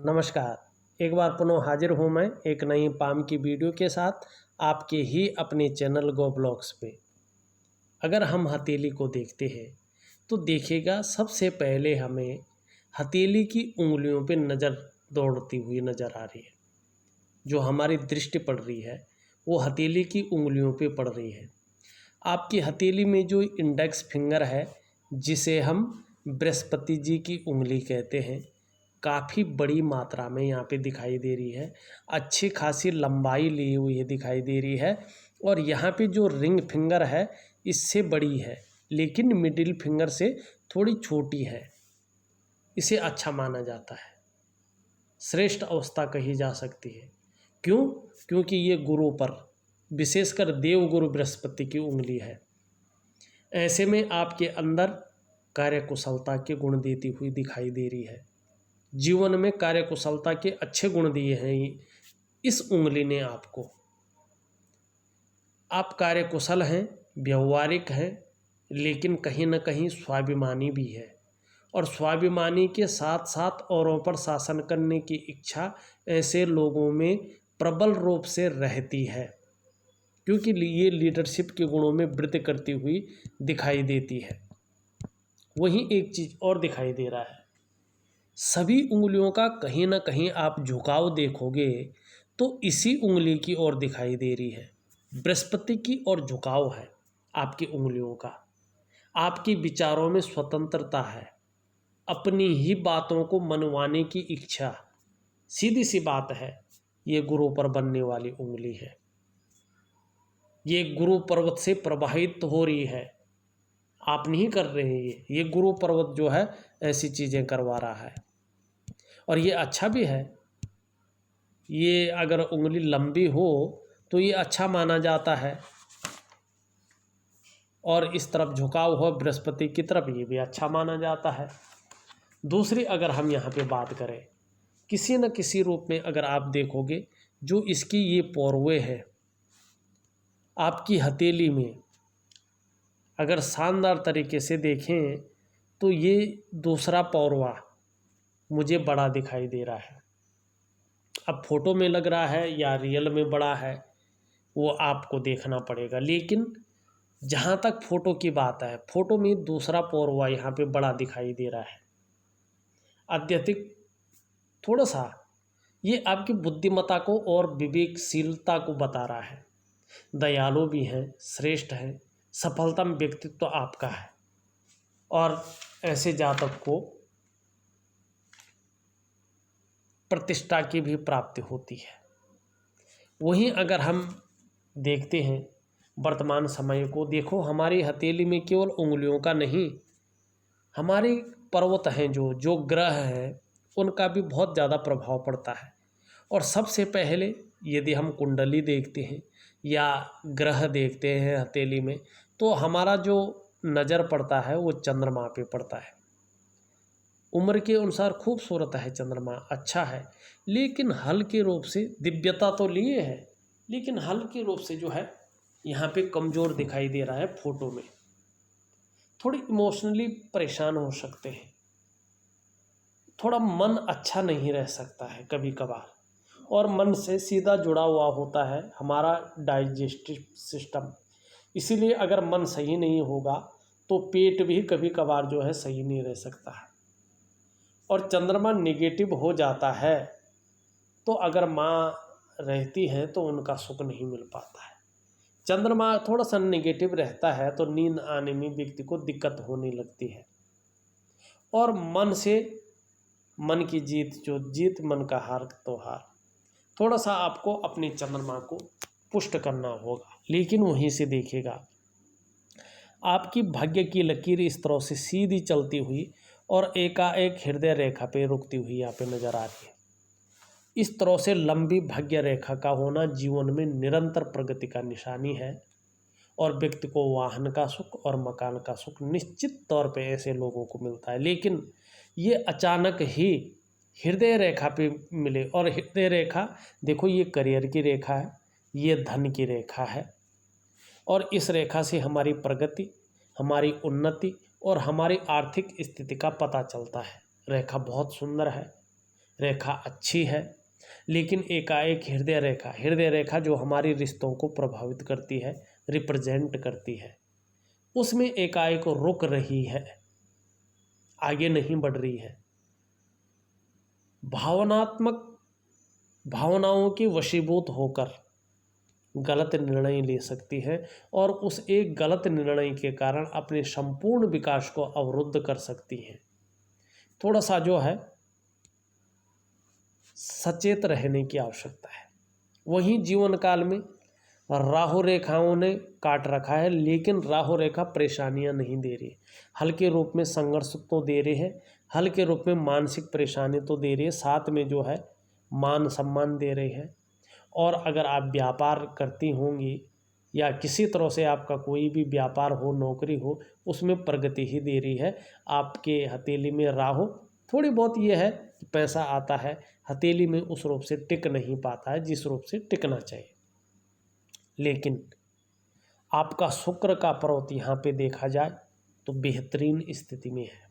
नमस्कार। एक बार पुनः हाजिर हूँ मैं एक नई पाम की वीडियो के साथ आपके ही अपने चैनल गो ब्लॉग्स पे। अगर हम हथेली को देखते हैं तो देखिएगा सबसे पहले हमें हथेली की उंगलियों पे नज़र दौड़ती हुई नज़र आ रही है। जो हमारी दृष्टि पड़ रही है वो हथेली की उंगलियों पे पड़ रही है। आपकी हथेली में जो इंडेक्स फिंगर है जिसे हम बृहस्पति जी की उंगली कहते हैं, काफ़ी बड़ी मात्रा में यहाँ पे दिखाई दे रही है। अच्छी खासी लंबाई ली हुई है दिखाई दे रही है। और यहाँ पे जो रिंग फिंगर है इससे बड़ी है, लेकिन मिडिल फिंगर से थोड़ी छोटी है। इसे अच्छा माना जाता है, श्रेष्ठ अवस्था कही जा सकती है। क्यों? क्योंकि ये गुरु पर, विशेषकर देवगुरु बृहस्पति की उंगली है। ऐसे में आपके अंदर कार्यकुशलता के गुण देती हुई दिखाई दे रही है। जीवन में कार्यकुशलता के अच्छे गुण दिए हैं इस उंगली ने आपको। आप कार्यकुशल हैं, व्यवहारिक हैं, लेकिन कहीं न कहीं स्वाभिमानी भी है। और स्वाभिमानी के साथ साथ औरों पर शासन करने की इच्छा ऐसे लोगों में प्रबल रूप से रहती है, क्योंकि ये लीडरशिप के गुणों में वृद्धि करती हुई दिखाई देती है। वहीं एक चीज़ और दिखाई दे रहा है, सभी उंगलियों का कहीं ना कहीं आप झुकाव देखोगे तो इसी उंगली की ओर दिखाई दे रही है। बृहस्पति की ओर झुकाव है आपकी उंगलियों का। आपके विचारों में स्वतंत्रता है, अपनी ही बातों को मनवाने की इच्छा। सीधी सी बात है, ये गुरु पर बनने वाली उंगली है। ये गुरु पर्वत से प्रवाहित हो रही है, आप नहीं कर रहे हैं। ये गुरु पर्वत जो है ऐसी चीज़ें करवा रहा है। और ये अच्छा भी है। ये अगर उंगली लंबी हो तो ये अच्छा माना जाता है, और इस तरफ झुकाव हो बृहस्पति की तरफ, ये भी अच्छा माना जाता है। दूसरी अगर हम यहाँ पे बात करें, किसी न किसी रूप में अगर आप देखोगे जो इसकी ये पौरवे है आपकी हथेली में, अगर शानदार तरीके से देखें तो ये दूसरा पौरवा मुझे बड़ा दिखाई दे रहा है। अब फोटो में लग रहा है या रियल में बड़ा है वो आपको देखना पड़ेगा, लेकिन जहाँ तक फ़ोटो की बात है, फ़ोटो में दूसरा पौरवा यहाँ पे बड़ा दिखाई दे रहा है। अत्यधिक थोड़ा सा ये आपकी बुद्धिमत्ता को और विवेकशीलता को बता रहा है। दयालु भी हैं, श्रेष्ठ हैं, सफलता में व्यक्तित्व आपका है, और ऐसे जातक को प्रतिष्ठा की भी प्राप्ति होती है। वहीं अगर हम देखते हैं वर्तमान समय को, देखो हमारी हथेली में केवल उंगलियों का नहीं, हमारे पर्वत हैं जो ग्रह हैं उनका भी बहुत ज़्यादा प्रभाव पड़ता है। और सबसे पहले यदि हम कुंडली देखते हैं या ग्रह देखते हैं हथेली में, तो हमारा जो नज़र पड़ता है वो चंद्रमा पे पड़ता है। उम्र के अनुसार खूबसूरत है चंद्रमा, अच्छा है, लेकिन हल्के रूप से दिव्यता तो लिए है, लेकिन हल्के रूप से जो है यहाँ पे कमज़ोर दिखाई दे रहा है। फोटो में थोड़ी इमोशनली परेशान हो सकते हैं, थोड़ा मन अच्छा नहीं रह सकता है कभी कभार। और मन से सीधा जुड़ा हुआ होता है हमारा डाइजेस्टिव सिस्टम, इसीलिए अगर मन सही नहीं होगा तो पेट भी कभी कभार जो है सही नहीं रह सकता है। और चंद्रमा नेगेटिव हो जाता है तो अगर माँ रहती हैं तो उनका सुख नहीं मिल पाता है। चंद्रमा थोड़ा सा नेगेटिव रहता है तो नींद आने में व्यक्ति को दिक्कत होने लगती है। और मन से, मन की जीत जो जीत, मन का हार तो हार। थोड़ा सा आपको अपनी चंद्रमा को पुष्ट करना होगा। लेकिन वहीं से देखिएगा आपकी भाग्य की लकीर इस तरह से सीधी चलती हुई और एकाएक हृदय रेखा पे रुकती हुई यहाँ पे नजर आ रही है। इस तरह से लंबी भाग्य रेखा का होना जीवन में निरंतर प्रगति का निशानी है। और व्यक्ति को वाहन का सुख और मकान का सुख निश्चित तौर पे ऐसे लोगों को मिलता है। लेकिन ये अचानक ही हृदय रेखा पे मिले, और हृदय रेखा देखो ये करियर की रेखा है, ये धन की रेखा है, और इस रेखा से हमारी प्रगति, हमारी उन्नति और हमारी आर्थिक स्थिति का पता चलता है। रेखा बहुत सुंदर है, रेखा अच्छी है, लेकिन एकाएक हृदय रेखा जो हमारी रिश्तों को प्रभावित करती है, रिप्रेजेंट करती है, उसमें एकाएक रुक रही है, आगे नहीं बढ़ रही है। भावनाओं के वशीभूत होकर गलत निर्णय ले सकती है और उस एक गलत निर्णय के कारण अपने संपूर्ण विकास को अवरुद्ध कर सकती है। थोड़ा सा जो है सचेत रहने की आवश्यकता है। वहीं जीवन काल में राहु रेखाओं ने काट रखा है, लेकिन राहु रेखा परेशानियां नहीं दे रही, हल्के रूप में संघर्ष तो दे रहे हैं, हल्के रूप में मानसिक परेशानी तो दे रही है, साथ में जो है मान सम्मान दे रहे हैं। और अगर आप व्यापार करती होंगी या किसी तरह से आपका कोई भी व्यापार हो, नौकरी हो, उसमें प्रगति ही दे रही है। आपके हथेली में राहु थोड़ी बहुत ये है कि पैसा आता है, हथेली में उस रूप से टिक नहीं पाता है जिस रूप से टिकना चाहिए। लेकिन आपका शुक्र का पर्वत यहाँ पे देखा जाए तो बेहतरीन स्थिति में है।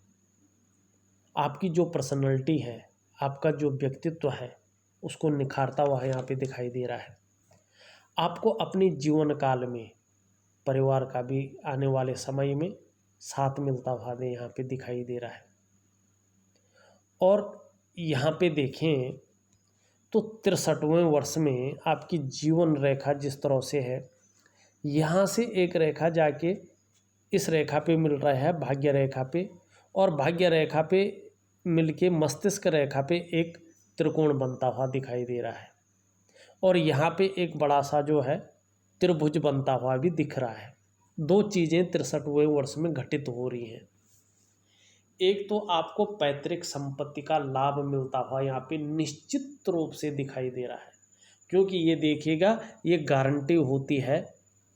आपकी जो पर्सनैलिटी है, आपका जो व्यक्तित्व है, उसको निखारता हुआ यहाँ पे दिखाई दे रहा है। आपको अपनी जीवन काल में परिवार का भी आने वाले समय में साथ मिलता हुआ यहाँ पे दिखाई दे रहा है। और यहाँ पे देखें तो 63वें वर्ष में आपकी जीवन रेखा जिस तरह से है, यहाँ से एक रेखा जाके इस रेखा पे मिल रहा है भाग्य रेखा पे, और भाग्य रेखा पे मिलके मस्तिष्क रेखा पे एक त्रिकोण बनता हुआ दिखाई दे रहा है। और यहाँ पे एक बड़ा सा जो है त्रिभुज बनता हुआ भी दिख रहा है। दो चीज़ें 63वें वर्ष में घटित हो रही हैं। एक तो आपको पैतृक संपत्ति का लाभ मिलता हुआ यहाँ पे निश्चित रूप से दिखाई दे रहा है, क्योंकि ये देखिएगा ये गारंटी होती है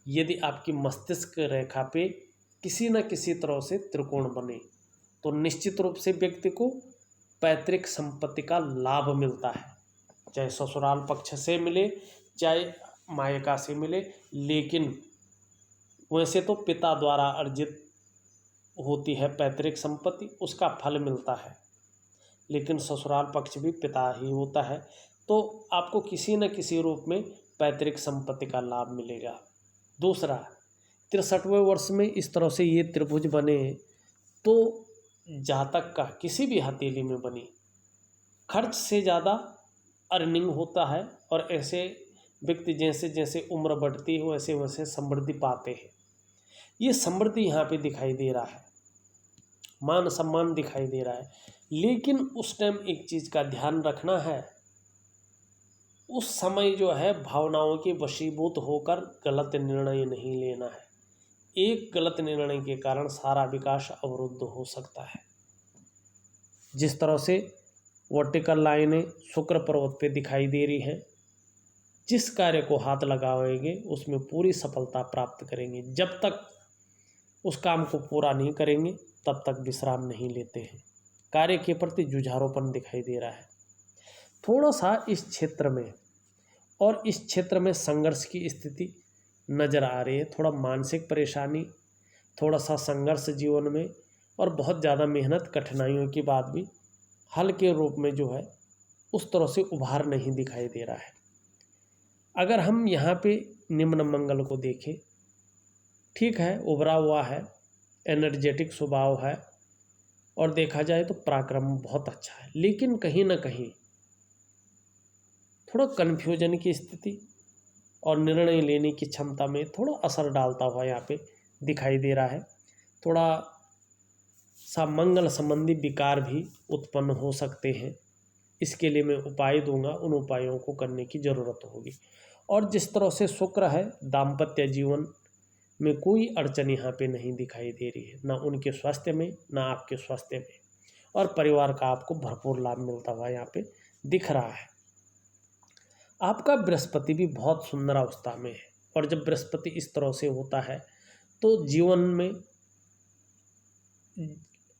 यदि आपकी मस्तिष्क रेखा पे किसी न किसी तरह से त्रिकोण बने तो निश्चित रूप से व्यक्ति को पैतृक संपत्ति का लाभ मिलता है, चाहे ससुराल पक्ष से मिले चाहे मायका से मिले। लेकिन वैसे तो पिता द्वारा अर्जित होती है पैतृक संपत्ति, उसका फल मिलता है, लेकिन ससुराल पक्ष भी पिता ही होता है, तो आपको किसी न किसी रूप में पैतृक संपत्ति का लाभ मिलेगा। दूसरा, 63वें वर्ष में इस तरह से ये त्रिभुज बने तो जातक का किसी भी हथेली में बनी खर्च से ज़्यादा अर्निंग होता है, और ऐसे व्यक्ति जैसे जैसे उम्र बढ़ती है वैसे वैसे समृद्धि पाते हैं। ये समृद्धि यहाँ पे दिखाई दे रहा है, मान सम्मान दिखाई दे रहा है। लेकिन उस टाइम एक चीज़ का ध्यान रखना है, उस समय जो है भावनाओं के वशीभूत होकर गलत निर्णय नहीं लेना है। एक गलत निर्णय के कारण सारा विकास अवरुद्ध हो सकता है। जिस तरह से वर्टिकल लाइनें शुक्र पर्वत पे दिखाई दे रही हैं, जिस कार्य को हाथ लगाएंगे उसमें पूरी सफलता प्राप्त करेंगे। जब तक उस काम को पूरा नहीं करेंगे तब तक विश्राम नहीं लेते हैं। कार्य के प्रति जुझारूपन दिखाई दे रहा है। थोड़ा सा इस क्षेत्र में और इस क्षेत्र में संघर्ष की स्थिति नज़र आ रही है। थोड़ा मानसिक परेशानी, थोड़ा सा संघर्ष जीवन में, और बहुत ज़्यादा मेहनत कठिनाइयों के बाद भी हल्के रूप में जो है उस तरह से उभार नहीं दिखाई दे रहा है। अगर हम यहाँ पे निम्न मंगल को देखें, ठीक है, उभरा हुआ है, एनर्जेटिक स्वभाव है, और देखा जाए तो पराक्रम बहुत अच्छा है, लेकिन कहीं ना कहीं थोड़ा कन्फ्यूजन की स्थिति और निर्णय लेने की क्षमता में थोड़ा असर डालता हुआ यहाँ पे दिखाई दे रहा है। थोड़ा सा मंगल संबंधी विकार भी उत्पन्न हो सकते हैं। इसके लिए मैं उपाय दूंगा, उन उपायों को करने की ज़रूरत होगी। और जिस तरह से शुक्र है, दाम्पत्य जीवन में कोई अड़चन यहाँ पे नहीं दिखाई दे रही है, ना उनके स्वास्थ्य में ना आपके स्वास्थ्य में, और परिवार का आपको भरपूर लाभ मिलता हुआ यहाँ पे दिख रहा है। आपका बृहस्पति भी बहुत सुंदर अवस्था में है, और जब बृहस्पति इस तरह से होता है तो जीवन में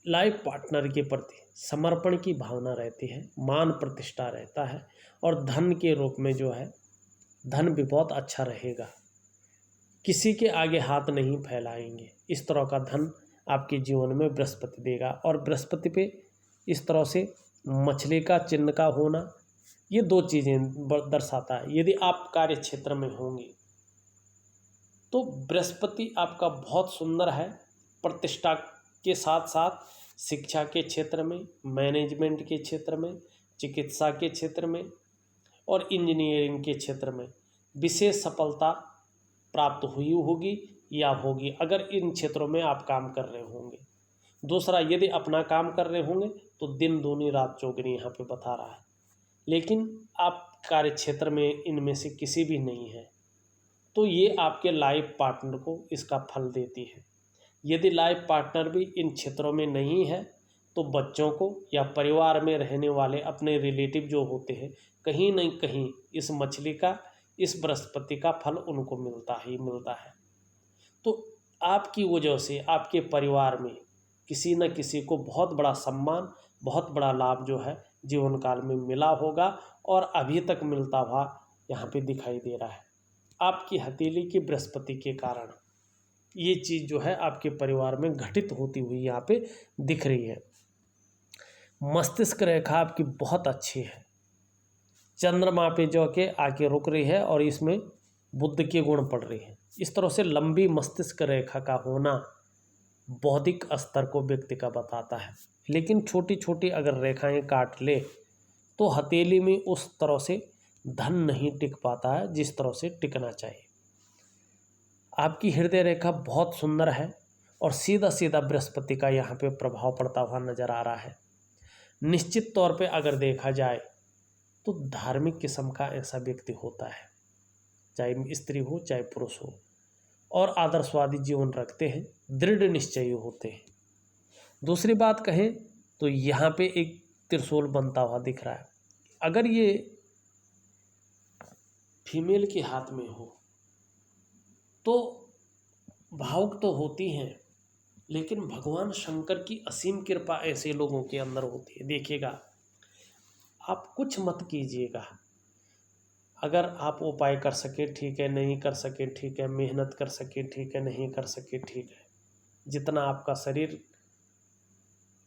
लाइफ पार्टनर के प्रति समर्पण की भावना रहती है, मान प्रतिष्ठा रहता है, और धन के रूप में जो है धन भी बहुत अच्छा रहेगा। किसी के आगे हाथ नहीं फैलाएंगे, इस तरह का धन आपके जीवन में बृहस्पति देगा। और बृहस्पति पे इस तरह से मछली का चिन्ह का होना, ये दो चीज़ें दर्शाता है। यदि आप कार्य क्षेत्र में होंगे तो बृहस्पति आपका बहुत सुंदर है, प्रतिष्ठा के साथ साथ शिक्षा के क्षेत्र में, मैनेजमेंट के क्षेत्र में, चिकित्सा के क्षेत्र में और इंजीनियरिंग के क्षेत्र में विशेष सफलता प्राप्त हुई होगी या होगी, अगर इन क्षेत्रों में आप काम कर रहे होंगे। दूसरा, यदि अपना काम कर रहे होंगे तो दिन दूनी रात चौगुनी यहाँ पे बता रहा है। लेकिन आप कार्य क्षेत्र में इनमें से किसी भी नहीं है तो ये आपके लाइफ पार्टनर को इसका फल देती है। यदि लाइफ पार्टनर भी इन क्षेत्रों में नहीं है तो बच्चों को या परिवार में रहने वाले अपने रिलेटिव जो होते हैं, कहीं न कहीं इस मछली का, इस बृहस्पति का फल उनको मिलता ही मिलता है। तो आपकी वजह से आपके परिवार में किसी न किसी को बहुत बड़ा सम्मान, बहुत बड़ा लाभ जो है जीवन काल में मिला होगा और अभी तक मिलता हुआ यहाँ पे दिखाई दे रहा है। आपकी हथेली की बृहस्पति के कारण ये चीज़ जो है आपके परिवार में घटित होती हुई यहाँ पे दिख रही है। मस्तिष्क रेखा आपकी बहुत अच्छी है, चंद्रमा पे जो के आके रुक रही है और इसमें बुध के गुण पड़ रही है। इस तरह से लंबी मस्तिष्क रेखा का होना बौद्धिक स्तर को व्यक्ति का बताता है, लेकिन छोटी छोटी अगर रेखाएं काट ले तो हथेली में उस तरह से धन नहीं टिक पाता है जिस तरह से टिकना चाहिए। आपकी हृदय रेखा बहुत सुंदर है और सीधा सीधा बृहस्पति का यहाँ पे प्रभाव पड़ता हुआ नजर आ रहा है। निश्चित तौर पे अगर देखा जाए तो धार्मिक किस्म का ऐसा व्यक्ति होता है, चाहे स्त्री हो चाहे पुरुष हो, और आदर्शवादी जीवन रखते हैं, दृढ़ निश्चयी होते हैं। दूसरी बात कहें तो यहाँ पे एक त्रिशूल बनता हुआ दिख रहा है। अगर ये फीमेल के हाथ में हो तो भावुक तो होती हैं, लेकिन भगवान शंकर की असीम कृपा ऐसे लोगों के अंदर होती है। देखिएगा, आप कुछ मत कीजिएगा, अगर आप उपाय कर सके ठीक है, नहीं कर सके ठीक है, मेहनत कर सके ठीक है, नहीं कर सके ठीक है, जितना आपका शरीर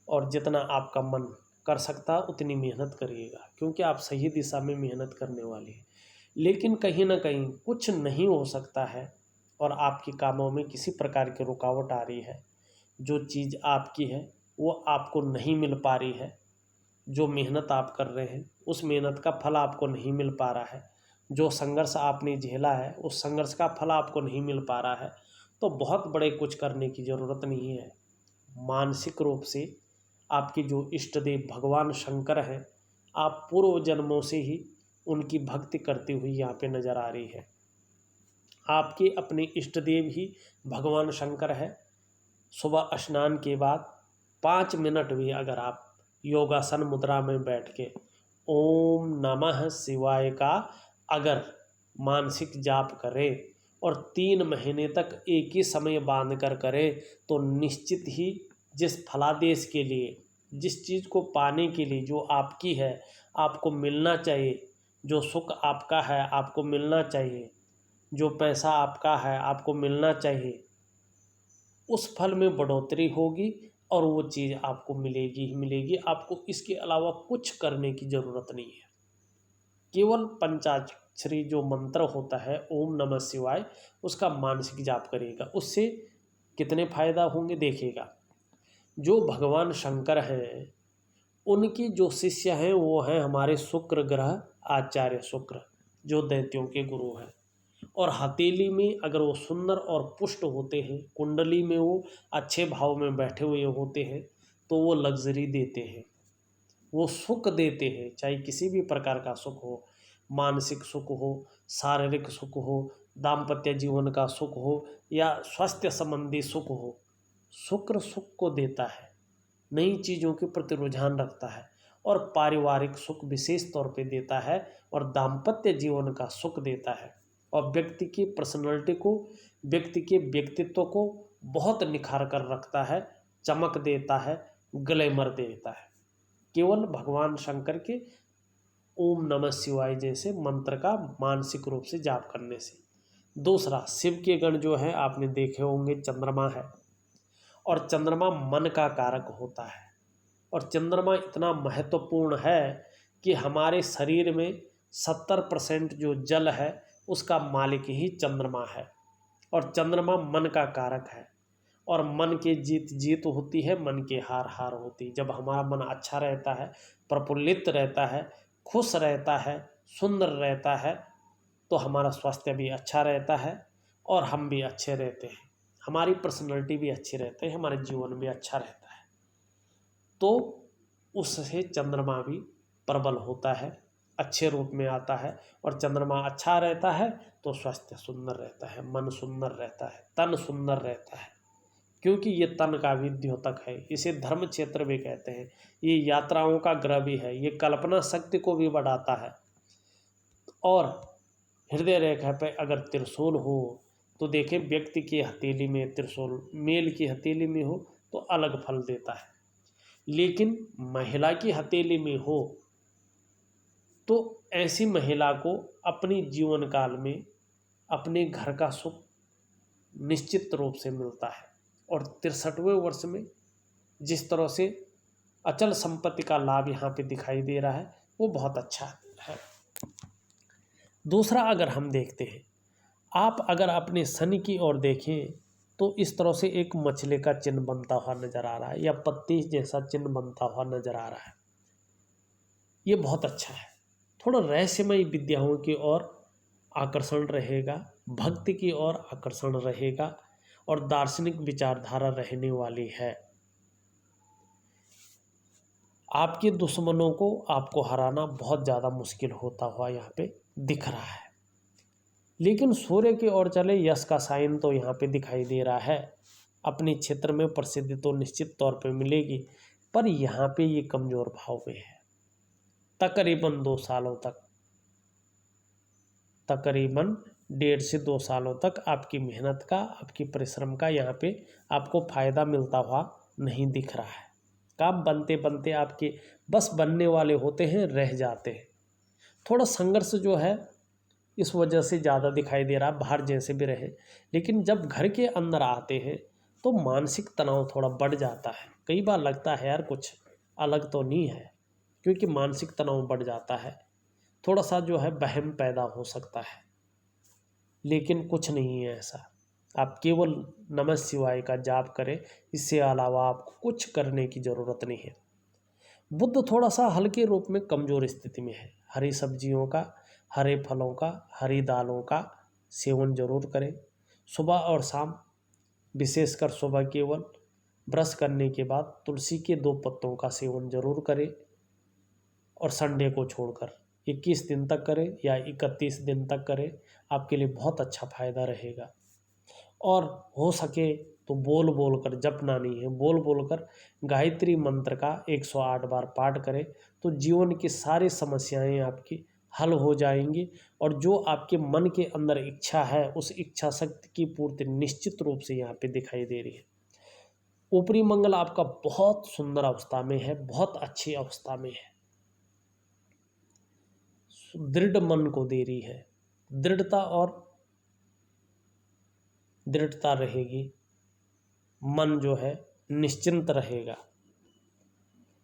और जितना आपका मन कर सकता उतनी मेहनत करिएगा, क्योंकि आप सही दिशा में मेहनत करने वाले हैं। लेकिन कहीं ना कहीं कुछ नहीं हो सकता है और आपके कामों में किसी प्रकार की रुकावट आ रही है, जो चीज़ आपकी है वो आपको नहीं मिल पा रही है, जो मेहनत आप कर रहे हैं उस मेहनत का फल आपको नहीं मिल पा रहा है, जो संघर्ष आपने झेला है उस संघर्ष का फल आपको नहीं मिल पा रहा है, तो बहुत बड़े कुछ करने की ज़रूरत नहीं है। मानसिक रूप से आपके जो इष्ट देव भगवान शंकर हैं, आप पूर्व जन्मों से ही उनकी भक्ति करती हुई यहाँ पे नज़र आ रही है। आपके अपने इष्ट देव ही भगवान शंकर है। सुबह स्नान के बाद 5 मिनट भी अगर आप योगासन मुद्रा में बैठ के ओम नमः शिवाय का अगर मानसिक जाप करें और 3 महीने तक एक ही समय बांध कर करें तो निश्चित ही जिस फलादेश के लिए, जिस चीज़ को पाने के लिए जो आपकी है, आपको मिलना चाहिए, जो सुख आपका है आपको मिलना चाहिए, जो पैसा आपका है आपको मिलना चाहिए, उस फल में बढ़ोतरी होगी और वो चीज़ आपको मिलेगी ही मिलेगी। आपको इसके अलावा कुछ करने की ज़रूरत नहीं है। केवल पंचाक्षरी जो मंत्र होता है ओम नमः शिवाय, उसका मानसिक जाप करिएगा। उससे कितने फायदा होंगे देखिएगा। जो भगवान शंकर हैं उनकी जो शिष्य हैं वो हैं हमारे शुक्र ग्रह आचार्य शुक्र, जो दैत्यों के गुरु हैं। और हथेली में अगर वो सुंदर और पुष्ट होते हैं, कुंडली में वो अच्छे भाव में बैठे हुए होते हैं, तो वो लग्जरी देते हैं, वो सुख देते हैं, चाहे किसी भी प्रकार का सुख हो, मानसिक सुख हो, शारीरिक सुख हो, दाम्पत्य जीवन का सुख हो या स्वास्थ्य संबंधी सुख हो। शुक्र सुख को देता है, नई चीज़ों के प्रति रुझान रखता है और पारिवारिक सुख विशेष तौर पे देता है और दाम्पत्य जीवन का सुख देता है और व्यक्ति की पर्सनैलिटी को, व्यक्ति के व्यक्तित्व को बहुत निखार कर रखता है, चमक देता है, ग्लैमर देता है, केवल भगवान शंकर के ओम नमः शिवाय जैसे मंत्र का मानसिक रूप से जाप करने से। दूसरा, शिव के गण जो है आपने देखे होंगे, चंद्रमा है और चंद्रमा मन का कारक होता है और चंद्रमा इतना महत्वपूर्ण है कि हमारे शरीर में 70% जो जल है उसका मालिक ही चंद्रमा है। और चंद्रमा मन का कारक है, और मन के जीत जीत होती है, मन के हार हार होती है। जब हमारा मन अच्छा रहता है, प्रफुल्लित रहता है, खुश रहता है, सुंदर रहता है, तो हमारा स्वास्थ्य भी अच्छा रहता है और हम भी अच्छे रहते हैं, हमारी पर्सनैलिटी भी अच्छी रहती है, हमारे जीवन भी अच्छा रहता है। तो उससे चंद्रमा भी प्रबल होता है, अच्छे रूप में आता है। और चंद्रमा अच्छा रहता है तो स्वास्थ्य सुंदर रहता है, मन सुंदर रहता है, तन सुंदर रहता है, क्योंकि ये तन का भी द्योतक है। इसे धर्म क्षेत्र भी कहते हैं। ये यात्राओं का ग्रह भी है, ये कल्पना शक्ति को भी बढ़ाता है। और हृदय रेखा पे अगर त्रिशूल हो तो देखें, व्यक्ति की हथेली में त्रिशूल मेल की हथेली में हो तो अलग फल देता है, लेकिन महिला की हथेली में हो तो ऐसी महिला को अपनी जीवन काल में अपने घर का सुख निश्चित रूप से मिलता है। और 63वें वर्ष में जिस तरह से अचल संपत्ति का लाभ यहाँ पे दिखाई दे रहा है वो बहुत अच्छा है। दूसरा, अगर हम देखते हैं, आप अगर अपने शनि की ओर देखें तो इस तरह से एक मछली का चिन्ह बनता हुआ नजर आ रहा है, या पत्ती जैसा चिन्ह बनता हुआ नजर आ रहा है। ये बहुत अच्छा है। थोड़ा रहस्यमय विद्याओं की ओर आकर्षण रहेगा, भक्ति की ओर आकर्षण रहेगा, और दार्शनिक विचारधारा रहने वाली है। आपके दुश्मनों को आपको हराना बहुत ज़्यादा मुश्किल होता हुआ यहाँ पे दिख रहा है। लेकिन सूर्य की ओर चले, यश का साइन तो यहाँ पे दिखाई दे रहा है। अपने क्षेत्र में प्रसिद्धि तो निश्चित तौर पे मिलेगी, पर यहाँ पे ये कमज़ोर भाव में है। तकरीबन 2 सालों तक, तकरीबन 1.5 से 2 सालों तक आपकी मेहनत का, आपकी परिश्रम का यहाँ पे आपको फ़ायदा मिलता हुआ नहीं दिख रहा है। काम बनते बनते आपके बस बनने वाले होते हैं, रह जाते हैं। थोड़ा संघर्ष जो है इस वजह से ज़्यादा दिखाई दे रहा है, बाहर जैसे भी रहे, लेकिन जब घर के अंदर आते हैं तो मानसिक तनाव थोड़ा बढ़ जाता है। कई बार लगता है यार कुछ अलग तो नहीं है, क्योंकि मानसिक तनाव बढ़ जाता है, थोड़ा सा जो है वहम पैदा हो सकता है, लेकिन कुछ नहीं है ऐसा। आप केवल नमः शिवाय का जाप करें, इससे अलावा आपको कुछ करने की ज़रूरत नहीं है। बुध थोड़ा सा हल्के रूप में कमज़ोर स्थिति में है। हरी सब्जियों का, हरे फलों का, हरी दालों का सेवन जरूर करें सुबह और शाम, विशेषकर सुबह केवल ब्रश करने के बाद तुलसी के 2 पत्तों का सेवन जरूर करें, और संडे को छोड़कर 21 दिन तक करें या 31 दिन तक करें, आपके लिए बहुत अच्छा फायदा रहेगा। और हो सके तो बोल बोल कर, जपना नहीं है, बोल बोल कर गायत्री मंत्र का 108 बार पाठ करें, तो जीवन की सारी समस्याएं आपकी हल हो जाएंगी। और जो आपके मन के अंदर इच्छा है, उस इच्छा शक्ति की पूर्ति निश्चित रूप से यहाँ पे दिखाई दे रही है। ऊपरी मंगल आपका बहुत सुंदर अवस्था में है, बहुत अच्छी अवस्था में है, दृढ़ मन को दे रही है, दृढ़ता रहेगी, मन जो है निश्चिंत रहेगा।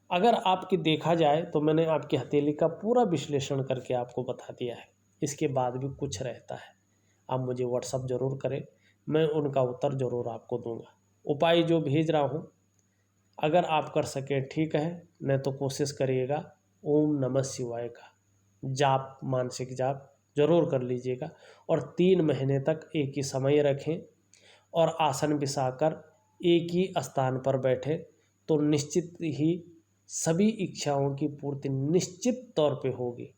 अगर आपकी देखा जाए तो मैंने आपकी हथेली का पूरा विश्लेषण करके आपको बता दिया है, इसके बाद भी कुछ रहता है, आप मुझे व्हाट्सअप ज़रूर करें, मैं उनका उत्तर ज़रूर आपको दूंगा। उपाय जो भेज रहा हूँ अगर आप कर सकें ठीक है, नहीं तो कोशिश करिएगा ओम नमः शिवाय का जाप, मानसिक जाप जरूर कर लीजिएगा। और 3 महीने तक एक ही समय रखें और आसन बिछाकर एक ही स्थान पर बैठे, तो निश्चित ही सभी इच्छाओं की पूर्ति निश्चित तौर पे होगी।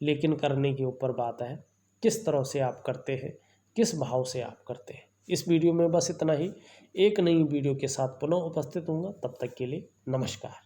लेकिन करने के ऊपर बात है, किस तरह से आप करते हैं, किस भाव से आप करते हैं। इस वीडियो में बस इतना ही। एक नई वीडियो के साथ पुनः उपस्थित होऊंगा, तब तक के लिए नमस्कार।